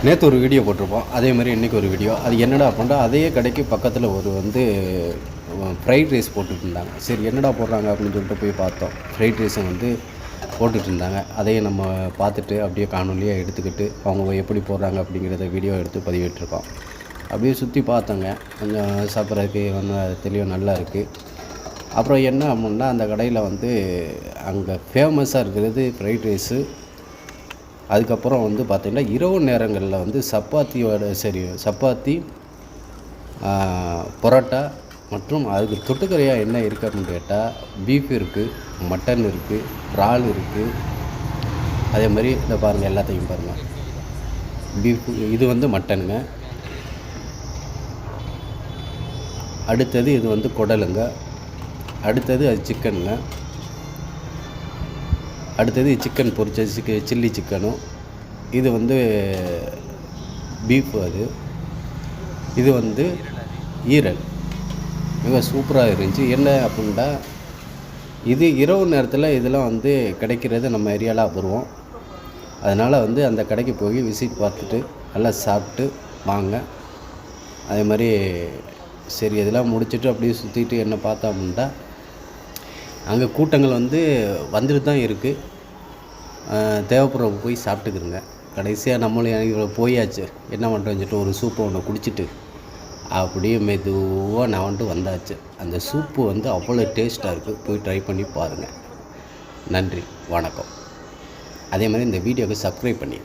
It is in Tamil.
நேற்று ஒரு வீடியோ போட்டிருப்போம், அதே மாதிரி இன்றைக்கி ஒரு வீடியோ. அது என்னடா அப்படின்னா, அதே கடைக்கு பக்கத்தில் ஒரு ஃப்ரைட் ரைஸ் போட்டுட்டு இருந்தாங்க. சரி என்னடா போடுறாங்க அப்படின்னு சொல்லிட்டு போய் பார்த்தோம். ஃப்ரைட் ரைஸை போட்டுட்டு இருந்தாங்க. அதையும் நம்ம பார்த்துட்டு அப்படியே காணொலியாக எடுத்துக்கிட்டு அவங்க எப்படி போடுறாங்க அப்படிங்கிறத வீடியோ எடுத்து பதிவிட்டிருக்கோம். அப்படியே சுற்றி பார்த்தோங்க. கொஞ்சம் சாப்பிட்றதுக்கு தெளிவாக நல்லா இருக்குது. அப்புறம் என்ன அப்படின்னா, அந்த கடையில் அங்கே ஃபேமஸாக இருக்கிறது ஃப்ரைட் ரைஸு. அதுக்கப்புறம் பார்த்திங்கன்னா, இரவு நேரங்களில் சப்பாத்தி, பரோட்டா மற்றும் அதுக்கு தொட்டுக்கறியாக என்ன இருக்குது அப்படின்னு கேட்டால், பீஃப் இருக்குது, மட்டன் இருக்குது, இறால் இருக்குது. அதே மாதிரி இந்த பாருங்கள், எல்லாத்தையும் பாருங்கள். பீஃப் இது மட்டனுங்க. அடுத்தது இது குடலுங்க. அடுத்தது அது சிக்கனுங்க. அடுத்தது சிக்கன் பொரிச்ச சில்லி சிக்கனும். இது பீஃபு. இது ஈரல். மிக சூப்பராக இருந்துச்சு. என்ன அப்படின்னா, இது இரவு நேரத்தில் இதெல்லாம் கிடைக்கிறது நம்ம ஏரியாவில் அபூர்வம். அதனால் அந்த கடைக்கு போய் விசிட் பார்த்துட்டு நல்லா சாப்பிட்டு வாங்க. அதே மாதிரி சரி இதெல்லாம் முடிச்சுட்டு அப்படியே சுற்றிட்டு என்ன பார்த்தோம் அப்படின்னா, அங்கே கூட்டங்கள் வந்துட்டு தான் இருக்குது. தேவைப்படுறவங்க போய் சாப்பிட்டுக்குருங்க. கடைசியாக நம்மளும் போயாச்சு, என்ன பண்ணுறோன்னு சொல்லிட்டு ஒரு சூப்பை ஒன்று குடிச்சிட்டு அப்படியே மெதுவாக நான் வந்தாச்சு. அந்த சூப்பு அவ்வளோ டேஸ்ட்டாக இருக்குது. போய் ட்ரை பண்ணி பாருங்கள். நன்றி, வணக்கம். அதே மாதிரி இந்த வீடியோவை சப்ஸ்கிரைப் பண்ணி